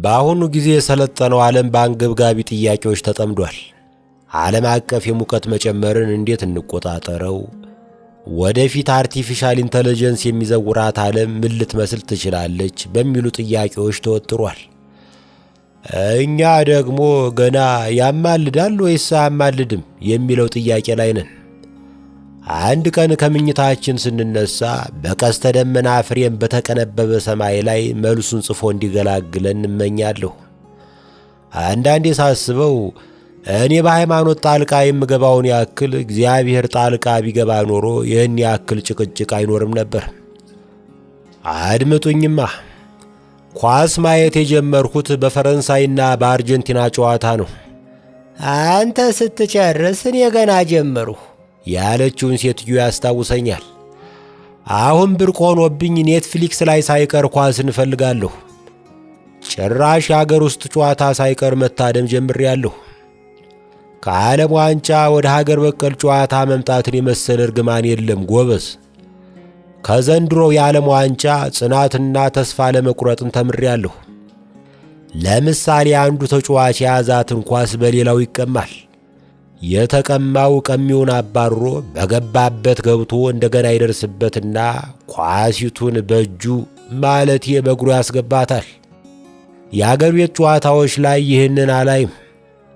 በአሁኑ ጊዜ የሰለጠነው ዓለም በአንገብጋቢ ጥያቄዎች ተጠምዷል። ዓለም አቀፍ የሙቀት መጨመርን እንዴት እንቆጣጠረው? ወደፊት አርቲፊሻል ኢንተለጀንስ የሚዘውራት ዓለም ምን ልትመስል ትችላለች? በሚሉ ጥያቄዎች ተወጥሯል። እኛ ደግሞ ገና ያማልዳል ወይስ አያማልድም የሚለው ጥያቄ ላይ ነን። አንድ ቀን ከምኝታችን ስንነሳ በቀስተ ደመና ፍሬም በተቀነበበ ሰማይ ላይ መልሱን ጽፎ እንዲገላግለን እመኛለሁ። አንዳንዴ ሳስበው እኔ በሃይማኖት ጣልቃ የምገባውን ያክል እግዚአብሔር ጣልቃ ቢገባ ኖሮ ይህን ያክል ጭቅጭቅ አይኖርም ነበር። አድምጡኝማ። ኳስ ማየት የጀመርኩት በፈረንሳይና በአርጀንቲና ጨዋታ ነው። አንተ ስትጨርስ እኔ ገና ጀመርሁ ያለችውን ሴትዮ ያስታውሰኛል። አሁን ብርቅ ሆኖብኝ ኔትፍሊክስ ላይ ሳይቀር ኳስ እንፈልጋለሁ። ጭራሽ የአገር ውስጥ ጨዋታ ሳይቀር መታደም ጀምሬያለሁ። ከዓለም ዋንጫ ወደ ሀገር በቀል ጨዋታ መምጣትን የመሰለ እርግማን የለም ጎበዝ። ከዘንድሮው የዓለም ዋንጫ ጽናትና ተስፋ ለመቁረጥን ተምሬያለሁ። ለምሳሌ አንዱ ተጫዋች የያዛትን ኳስ በሌላው ይቀማል። የተቀማው ቀሚውን አባሮ በገባበት ገብቶ እንደገና ይደርስበትና ኳሲቱን በእጁ ማለቴ በእግሩ ያስገባታል። የአገር ቤት ጨዋታዎች ላይ ይህንን አላይም።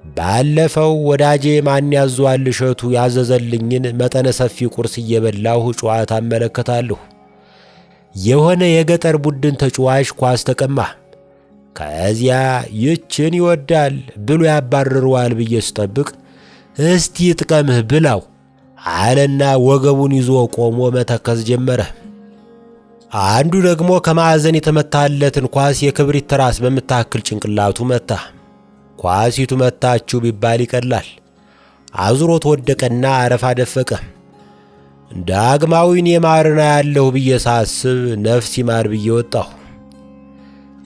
ባለፈው ወዳጄ ማን ያዟል እሸቱ ያዘዘልኝን መጠነ ሰፊ ቁርስ እየበላሁ ጨዋታ እመለከታለሁ። የሆነ የገጠር ቡድን ተጫዋች ኳስ ተቀማ። ከዚያ ይችን ይወዳል ብሎ ያባርረዋል ብዬ ስጠብቅ እስቲ ጥቀምህ ብላው አለና ወገቡን ይዞ ቆሞ መተከዝ ጀመረ። አንዱ ደግሞ ከማዕዘን የተመታለትን ኳስ የክብሪት ትራስ በምታክል ጭንቅላቱ መታ። ኳሲቱ መታችሁ ቢባል ይቀላል። አዙሮት ወደቀና አረፋ ደፈቀ። ዳግማዊን የማርና ያለሁ ብዬ ሳስብ ነፍስ ይማር ብዬ ወጣሁ።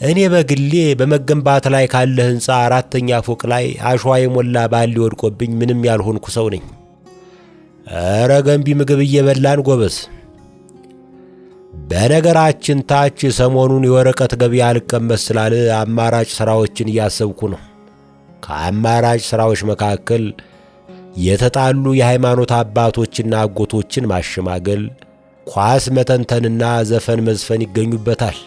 እኔ በግሌ በመገንባት ላይ ካለ ሕንፃ 4ኛ ፎቅ ላይ አሸዋ የሞላ ባሊ ወድቆብኝ ምንም ያልሆንኩ ሰው ነኝ። ኧረ ገንቢ ምግብ እየበላን ጎበዝ። በነገራችን ታች ሰሞኑን የወረቀት ገበያ አልቀመስ ስላለ አማራጭ ሥራዎችን እያሰብኩ ነው። ከአማራጭ ሥራዎች መካከል የተጣሉ የሃይማኖት አባቶችና አጎቶችን ማሸማገል፣ ኳስ መተንተንና ዘፈን መዝፈን ይገኙበታል።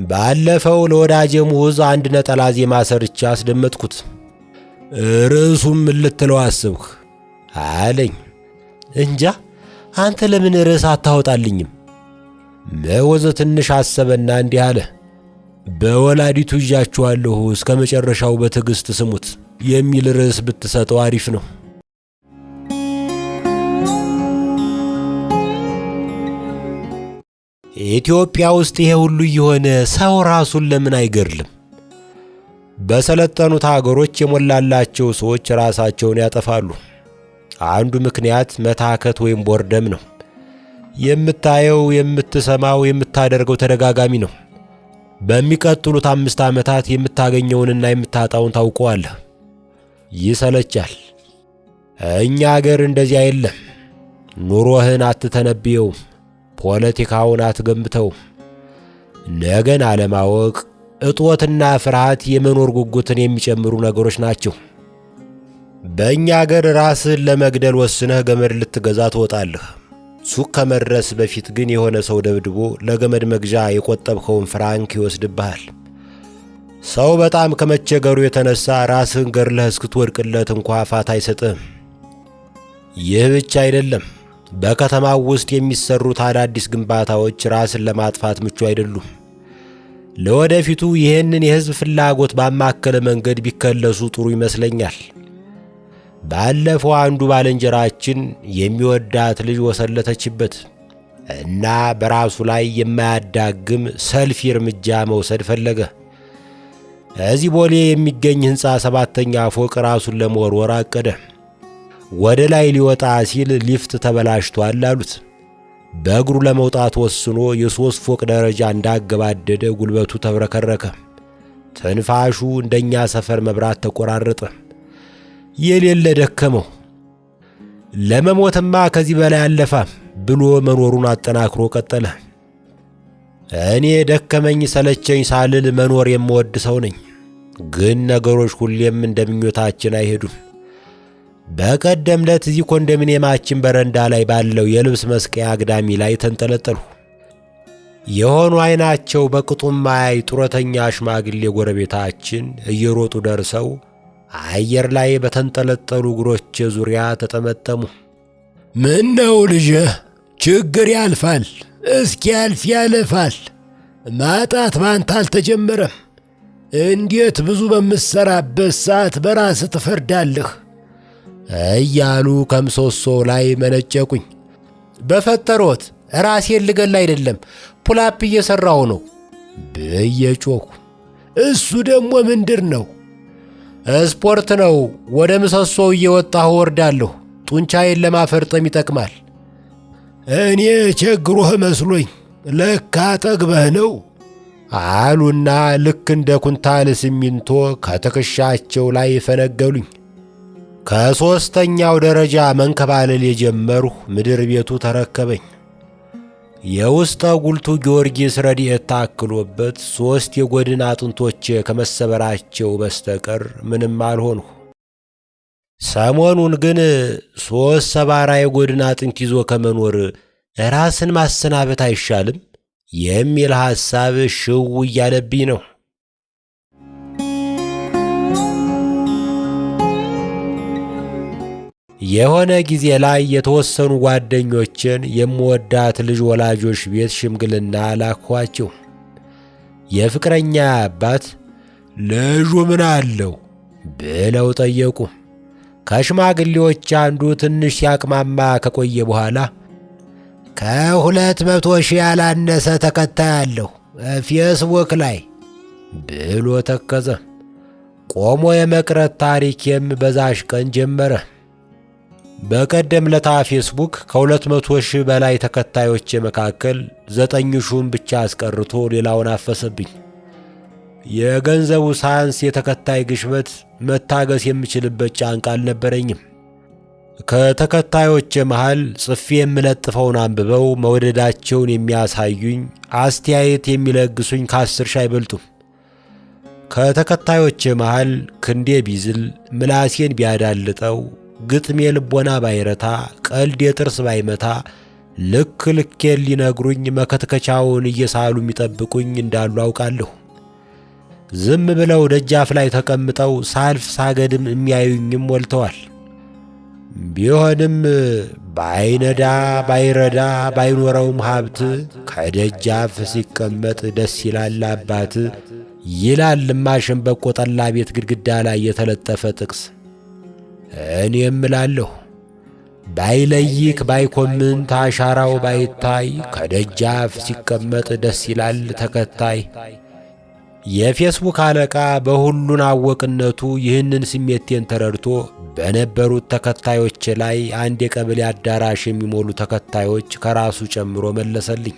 ባለፈው ለወዳጄ ሙዝ አንድ ነጠላ ዜማ ሰርቻ አስደመጥኩት። ርዕሱም ምን ልትለው አስብክ አለኝ። እንጃ አንተ ለምን ርዕስ አታወጣልኝም? መወዘ ትንሽ አሰበና እንዲህ አለ። በወላዲቱ ይዣችኋለሁ እስከ መጨረሻው በትዕግሥት ስሙት የሚል ርዕስ ብትሰጠው አሪፍ ነው። ኢትዮጵያ ውስጥ ይሄ ሁሉ የሆነ ሰው ራሱን ለምን አይገድልም? በሰለጠኑት ሀገሮች የሞላላቸው ሰዎች ራሳቸውን ያጠፋሉ። አንዱ ምክንያት መታከት ወይም ቦርደም ነው። የምታየው፣ የምትሰማው፣ የምታደርገው ተደጋጋሚ ነው። በሚቀጥሉት 5 ዓመታት የምታገኘውንና የምታጣውን ታውቀዋለህ። ይሰለቻል። እኛ አገር እንደዚህ አይደለም። ኑሮህን አትተነብየውም። ፖለቲካውን አትገምተው። ነገን አለማወቅ፣ እጦትና ፍርሃት የመኖር ጉጉትን የሚጨምሩ ነገሮች ናቸው። በእኛ አገር ራስህን ለመግደል ወስነህ ገመድ ልትገዛ ትወጣለህ። ሱቅ ከመድረስ በፊት ግን የሆነ ሰው ደብድቦ ለገመድ መግዣ የቆጠብከውን ፍራንክ ይወስድብሃል። ሰው በጣም ከመቸገሩ የተነሳ ራስህን ገድለህ እስክትወድቅለት እንኳ ፋታ አይሰጥህም። ይህ ብቻ አይደለም። በከተማው ውስጥ የሚሰሩት አዳዲስ ግንባታዎች ራስን ለማጥፋት ምቹ አይደሉም። ለወደፊቱ ይህንን የሕዝብ ፍላጎት ባማከለ መንገድ ቢከለሱ ጥሩ ይመስለኛል። ባለፈው አንዱ ባልንጀራችን የሚወዳት ልጅ ወሰለተችበት እና በራሱ ላይ የማያዳግም ሰልፊ እርምጃ መውሰድ ፈለገ። እዚህ ቦሌ የሚገኝ ሕንፃ 7ኛ ፎቅ ራሱን ለመወርወር አቀደ። ወደ ላይ ሊወጣ ሲል ሊፍት ተበላሽቷል አሉት። በእግሩ ለመውጣት ወስኖ የ3 ፎቅ ደረጃ እንዳገባደደ ጉልበቱ ተብረከረከ። ትንፋሹ እንደኛ ሰፈር መብራት ተቆራረጠ። የሌለ ደከመው። ለመሞትማ ከዚህ በላይ አለፋም ብሎ መኖሩን አጠናክሮ ቀጠለ። እኔ ደከመኝ ሰለቸኝ ሳልል መኖር የምወድ ሰው ነኝ። ግን ነገሮች ሁሌም እንደምኞታችን አይሄዱም። በቀደም ዕለት እዚህ ኮንዶሚኒየማችን በረንዳ ላይ ባለው የልብስ መስቀያ አግዳሚ ላይ ተንጠለጠሉ። የሆኑ አይናቸው በቅጡም ማያይ ጡረተኛ ሽማግሌ ጎረቤታችን እየሮጡ ደርሰው አየር ላይ በተንጠለጠሉ እግሮቼ ዙሪያ ተጠመጠሙ። ምን ነው ልጄ፣ ችግር ያልፋል፣ እስኪ ያልፍ ያለፋል። ማጣት ባንተ አልተጀመረም። እንዴት ብዙ በምትሰራበት ሰዓት በራስህ ትፈርዳለህ? እያሉ ከምሰሶው ላይ መነጨቁኝ። በፈጠሮት ራሴን ልገል አይደለም ፑላፕ እየሠራሁ ነው ብዬ ጮኹ። እሱ ደግሞ ምንድር ነው? ስፖርት ነው። ወደ ምሰሶው እየወጣሁ ወርዳለሁ። ጡንቻዬን ለማፈርጠም ይጠቅማል። እኔ ቸግሮህ መስሎኝ ለካ ጠግበህ ነው አሉና ልክ እንደ ኩንታል ሲሚንቶ ከትከሻቸው ላይ ፈነገሉኝ። ከሦስተኛው ደረጃ መንከባለል የጀመርሁ ምድር ቤቱ ተረከበኝ። የውስጠ ጉልቱ ጊዮርጊስ ረድኤት ታክሎበት 3 የጎድን አጥንቶቼ ከመሰበራቸው በስተቀር ምንም አልሆንሁ። ሰሞኑን ግን 3 ሰባራ የጎድን አጥንት ይዞ ከመኖር ራስን ማሰናበት አይሻልም የሚል ሐሳብ ሽው እያለብኝ ነው። የሆነ ጊዜ ላይ የተወሰኑ ጓደኞችን የምወዳት ልጅ ወላጆች ቤት ሽምግልና ላኳቸው። የፍቅረኛ አባት ልጁ ምን አለው ብለው ጠየቁ። ከሽማግሌዎች አንዱ ትንሽ ሲያቅማማ ከቆየ በኋላ 200,000 ያላነሰ ተከታይ አለው ፌስቡክ ላይ ብሎ ተከዘ። ቆሞ የመቅረት ታሪኬም በዛሽ ቀን ጀመረ። በቀደም ለታ ፌስቡክ ከ200,000 በላይ ተከታዮች መካከል 9,000 ብቻ አስቀርቶ ሌላውን አፈሰብኝ። የገንዘቡ ሳያንስ የተከታይ ግሽበት መታገስ የምችልበት ጫንቃ አልነበረኝም። ከተከታዮች መሃል ጽፌ የምለጥፈውን አንብበው መወደዳቸውን የሚያሳዩኝ አስተያየት የሚለግሱኝ ከ10 ሺህ አይበልጡም። ከተከታዮች መሃል ክንዴ ቢዝል ምላሴን ቢያዳልጠው ግጥሜ ልቦና ባይረታ ቀልድ የጥርስ ባይመታ ልክ ልኬን ሊነግሩኝ መከትከቻውን እየሳሉ የሚጠብቁኝ እንዳሉ አውቃለሁ። ዝም ብለው ደጃፍ ላይ ተቀምጠው ሳልፍ ሳገድም የሚያዩኝም ሞልተዋል። ቢሆንም ባይነዳ ባይረዳ ባይኖረውም ሀብት ከደጃፍ ሲቀመጥ ደስ ይላል አባት ይላል ማሸንበቆ ጠላ ቤት ግድግዳ ላይ የተለጠፈ ጥቅስ። እኔም እላለሁ ባይለይክ ባይኮምንት አሻራው ባይታይ ከደጃፍ ሲቀመጥ ደስ ይላል ተከታይ። የፌስቡክ አለቃ በሁሉን አወቅነቱ ይህንን ስሜቴን ተረድቶ በነበሩት ተከታዮች ላይ አንድ የቀበሌ አዳራሽ የሚሞሉ ተከታዮች ከራሱ ጨምሮ መለሰልኝ።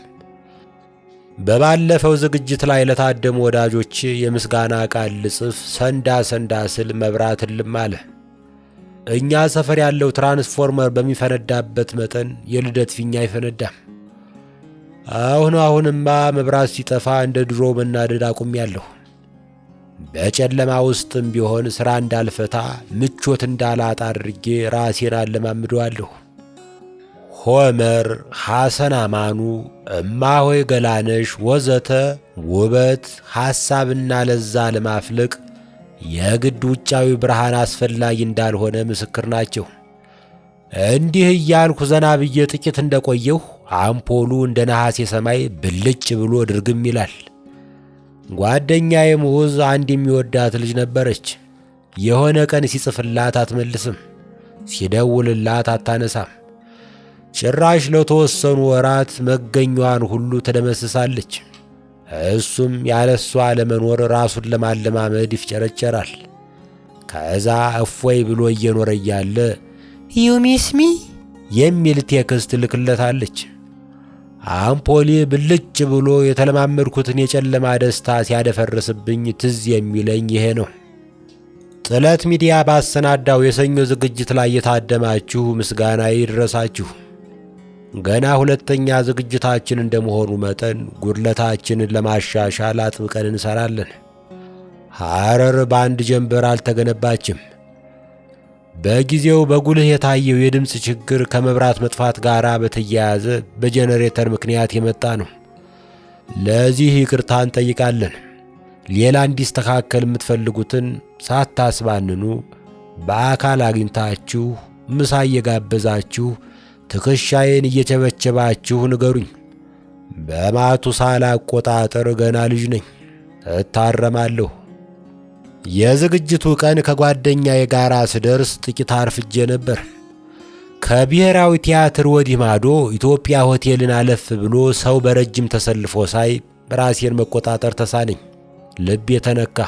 በባለፈው ዝግጅት ላይ ለታደሙ ወዳጆች የምስጋና ቃል ልጽፍ ሰንዳ ስል መብራት እልም አለ። እኛ ሰፈር ያለው ትራንስፎርመር በሚፈነዳበት መጠን የልደት ፊኛ አይፈነዳም። አሁንማ መብራት ሲጠፋ እንደ ድሮ መናደድ አቁሜያለሁ። በጨለማ ውስጥም ቢሆን ሥራ እንዳልፈታ ምቾት እንዳላጣ አድርጌ ራሴን አለማምደዋለሁ። ሆመር፣ ሐሰን አማኑ፣ እማሆይ ገላነሽ ወዘተ ውበት ሐሳብና ለዛ ለማፍለቅ የግድ ውጫዊ ብርሃን አስፈላጊ እንዳልሆነ ምስክር ናቸው። እንዲህ እያልኩ ዘና ብዬ ጥቂት እንደቆየሁ አምፖሉ እንደ ነሐሴ ሰማይ ብልጭ ብሎ ድርግም ይላል። ጓደኛዬ ሙዝ አንድ የሚወዳት ልጅ ነበረች። የሆነ ቀን ሲጽፍላት አትመልስም፣ ሲደውልላት አታነሳም። ጭራሽ ለተወሰኑ ወራት መገኛዋን ሁሉ ትደመስሳለች። እሱም ያለሷ ለመኖር ራሱን ለማለማመድ ይፍጨረጨራል። ከዛ እፎይ ብሎ እየኖረ እያለ ዩ ሚስ ሚ የሚል ቴክስት ልክለታለች። አምፖሌ ብልጭ ብሎ የተለማመድኩትን የጨለማ ደስታ ሲያደፈርስብኝ ትዝ የሚለኝ ይሄ ነው። ጥለት ሚዲያ ባሰናዳው የሰኞ ዝግጅት ላይ የታደማችሁ ምስጋና ይድረሳችሁ። ገና ሁለተኛ ዝግጅታችን እንደመሆኑ መጠን ጉድለታችንን ለማሻሻል አጥብቀን እንሰራለን። ሐረር በአንድ ጀንበር አልተገነባችም። በጊዜው በጉልህ የታየው የድምፅ ችግር ከመብራት መጥፋት ጋር በተያያዘ በጄኔሬተር ምክንያት የመጣ ነው። ለዚህ ይቅርታ እንጠይቃለን። ሌላ እንዲስተካከል የምትፈልጉትን ሳታስባንኑ በአካል አግኝታችሁ ምሳ እየጋበዛችሁ ትከሻዬን እየቸበቸባችሁ ንገሩኝ። በማቱሳላ አቆጣጠር ገና ልጅ ነኝ፣ እታረማለሁ። የዝግጅቱ ቀን ከጓደኛዬ ጋር ስደርስ ጥቂት አርፍጄ ነበር። ከብሔራዊ ቲያትር ወዲህ ማዶ ኢትዮጵያ ሆቴልን አለፍ ብሎ ሰው በረጅም ተሰልፎ ሳይ ራሴን መቆጣጠር ተሳነኝ። ልብ የተነካ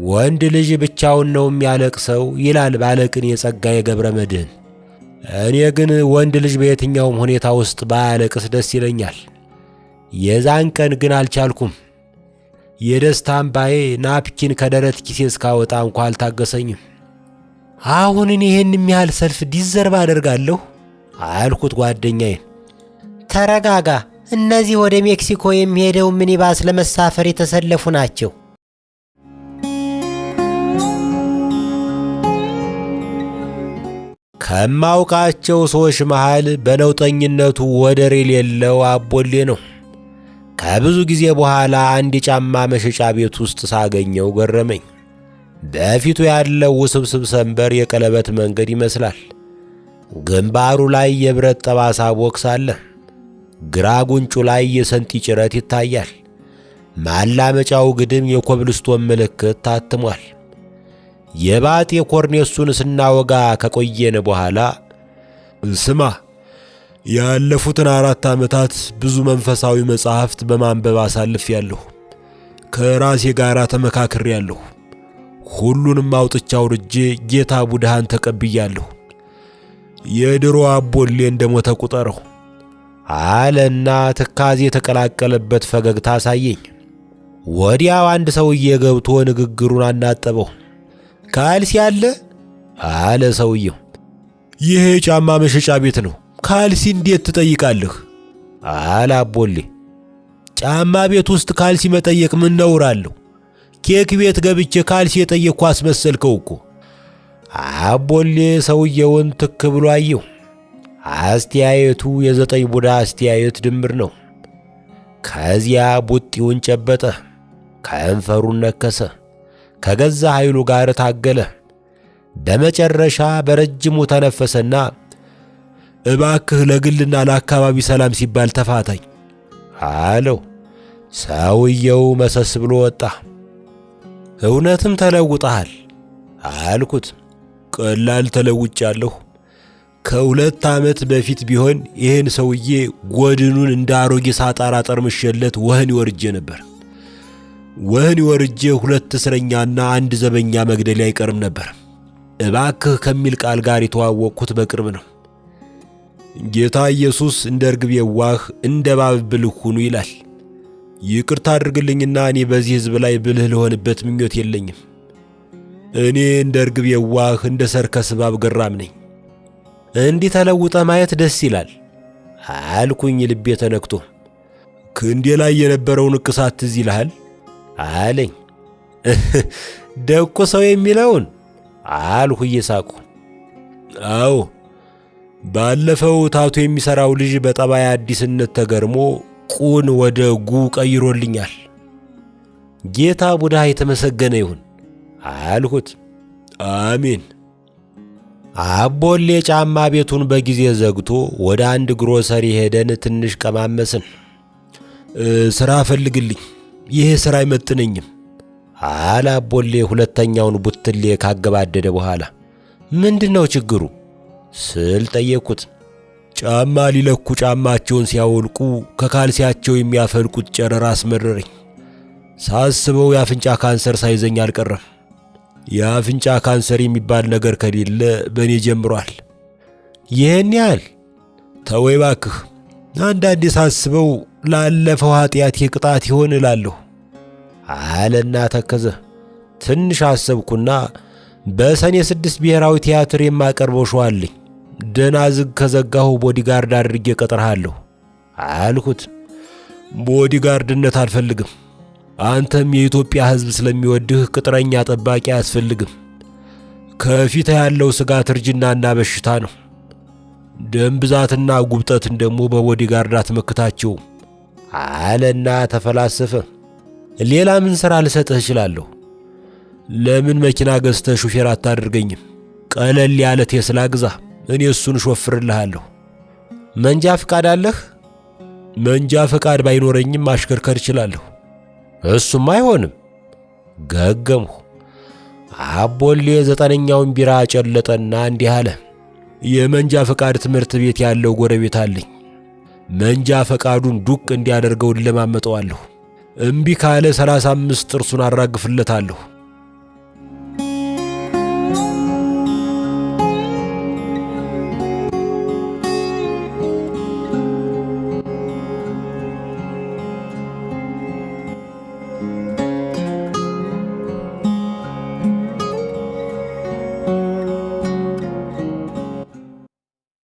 ወንድ ልጅ ብቻውን ነው የሚያለቅሰው ይላል ባለቅኔ የጸጋዬ ገብረ መድኅን። እኔ ግን ወንድ ልጅ በየትኛውም ሁኔታ ውስጥ ባያለቅስ ደስ ይለኛል። የዛን ቀን ግን አልቻልኩም። የደስታ እምባዬ ናፕኪን ከደረት ኪሴ እስካወጣ እንኳ አልታገሰኝም። አሁን እኔ ይህን የሚያህል ሰልፍ ዲዘርቭ አደርጋለሁ አልኩት ጓደኛዬን። ተረጋጋ፣ እነዚህ ወደ ሜክሲኮ የሚሄደው ሚኒባስ ለመሳፈር የተሰለፉ ናቸው። ከማውቃቸው ሰዎች መሃል በነውጠኝነቱ ወደር የሌለው አቦሌ ነው። ከብዙ ጊዜ በኋላ አንድ የጫማ መሸጫ ቤት ውስጥ ሳገኘው ገረመኝ። በፊቱ ያለው ውስብስብ ሰንበር የቀለበት መንገድ ይመስላል። ግንባሩ ላይ የብረት ጠባሳ ቦክስ አለ። ግራ ጉንጩ ላይ የሰንጢ ጭረት ይታያል። ማላመጫው ግድም የኮብልስቶን ምልክት ታትሟል። የባጤ ኮርኔሱን ስናወጋ ከቆየን በኋላ ስማ፣ ያለፉትን 4 ዓመታት ብዙ መንፈሳዊ መጻሕፍት በማንበብ አሳልፌያለሁ። ከራሴ ጋር ተመካክሬያለሁ። ሁሉንም አውጥቼ አውርጄ ጌታ ቡድሃን ተቀብያለሁ። የድሮ አቦሌ እንደሞተ ቁጠረው አለና ትካዜ የተቀላቀለበት ፈገግታ አሳየኝ። ወዲያው አንድ ሰውዬ ገብቶ ንግግሩን አናጠበው። ካልሲ አለ አለ ሰውየው። ይሄ ጫማ መሸጫ ቤት ነው፣ ካልሲ እንዴት ትጠይቃለህ? አለ አቦሌ። ጫማ ቤት ውስጥ ካልሲ መጠየቅ ምን ነውር አለው? ኬክ ቤት ገብቼ ካልሲ የጠየቅኩ አስመሰልከው እኮ። አቦሌ ሰውየውን ትክ ብሎ አየው። አስተያየቱ የ9 ቡዳ አስተያየት ድምር ነው። ከዚያ ቡጢውን ጨበጠ፣ ከንፈሩን ነከሰ፣ ከገዛ ኃይሉ ጋር ታገለ። በመጨረሻ በረጅሙ ተነፈሰና እባክህ ለግልና ለአካባቢ ሰላም ሲባል ተፋታኝ አለው። ሰውየው መሰስ ብሎ ወጣ። እውነትም ተለውጠሃል አልኩት። ቀላል ተለውጫለሁ። ከ2 ዓመት በፊት ቢሆን ይህን ሰውዬ ጎድኑን እንደ አሮጌ ሳጣራ ጠርምሼለት ወህኒ ወርጄ ነበር። ወህኒ ወርጄ 2 እስረኛና 1 ዘበኛ መግደል አይቀርም ነበር። እባክህ ከሚል ቃል ጋር የተዋወቅኩት በቅርብ ነው። ጌታ ኢየሱስ እንደ ርግብ የዋህ እንደ እባብ ብልህ ሁኑ ይላል። ይቅርታ አድርግልኝና እኔ በዚህ ሕዝብ ላይ ብልህ ልሆንበት ምኞት የለኝም። እኔ እንደ ርግብ የዋህ እንደ ሰርከስ እባብ ገራም ነኝ። እንዲህ ተለውጠ ማየት ደስ ይላል አልኩኝ ልቤ ተነክቶ። ክንዴ ላይ የነበረው ንቅሳት ትዝ ይልሃል አለኝ። ደቁ ሰው የሚለውን አልሁ እየሳቁ። አዎ፣ ባለፈው ታቱ የሚሠራው ልጅ በጠባይ አዲስነት ተገርሞ ቁን ወደ ጉ ቀይሮልኛል። ጌታ ቡድሃ የተመሰገነ ይሁን አልሁት። አሜን። አቦሌ ጫማ ቤቱን በጊዜ ዘግቶ ወደ አንድ ግሮሰሪ ሄደን ትንሽ ቀማመስን። ሥራ ፈልግልኝ፣ ይሄ ሥራ አይመጥነኝም አለ አቦሌ ሁለተኛውን ቡትሌ ካገባደደ በኋላ። ምንድነው ችግሩ ስል ጠየቅኩት። ጫማ ሊለኩ ጫማቸውን ሲያወልቁ ከካልሲያቸው የሚያፈልቁት ጨረር አስመረረኝ። ሳስበው የአፍንጫ ካንሰር ሳይዘኝ አልቀረም። የአፍንጫ ካንሰር የሚባል ነገር ከሌለ በእኔ ጀምሯል። ይህን ያህል? ተወይ ባክህ። አንዳንዴ ሳስበው ላለፈው ኃጢአቴ ቅጣት ይሆን እላለሁ አለና ተከዘ። ትንሽ አሰብኩና በሰኔ 6 ብሔራዊ ቲያትር የማቀርበው ሾው አለኝ፣ ደህና ዝግ ከዘጋሁ ቦዲጋርድ አድርጌ ቀጥረሃለሁ አልኩት። ቦዲጋርድነት አልፈልግም። አንተም የኢትዮጵያ ሕዝብ ስለሚወድህ ቅጥረኛ ጠባቂ አያስፈልግም። ከፊት ያለው ስጋት እርጅናና በሽታ ነው። ደም ብዛትና ጉብጠትን ደግሞ በቦዲጋርድ አትመክታቸውም አለና ተፈላሰፈ። ሌላ ምን ሥራ ልሰጥህ እችላለሁ? ለምን መኪና ገዝተህ ሹፌር አታደርገኝም? ቀለል ያለ ቴስላ ግዛ፣ እኔ እሱን ሾፍርልሃለሁ። መንጃ ፈቃድ አለህ? መንጃ ፈቃድ ባይኖረኝም ማሽከርከር እችላለሁ። እሱም አይሆንም ገገምሁ። አቦሌ 9ኛውን ቢራ ጨለጠና እንዲህ አለ። የመንጃ ፈቃድ ትምህርት ቤት ያለው ጎረቤት አለኝ። መንጃ ፈቃዱን ዱቅ እንዲያደርገው ለማመጣዋለሁ። እምቢ ካለ 35 ጥርሱን አራግፍለታለሁ።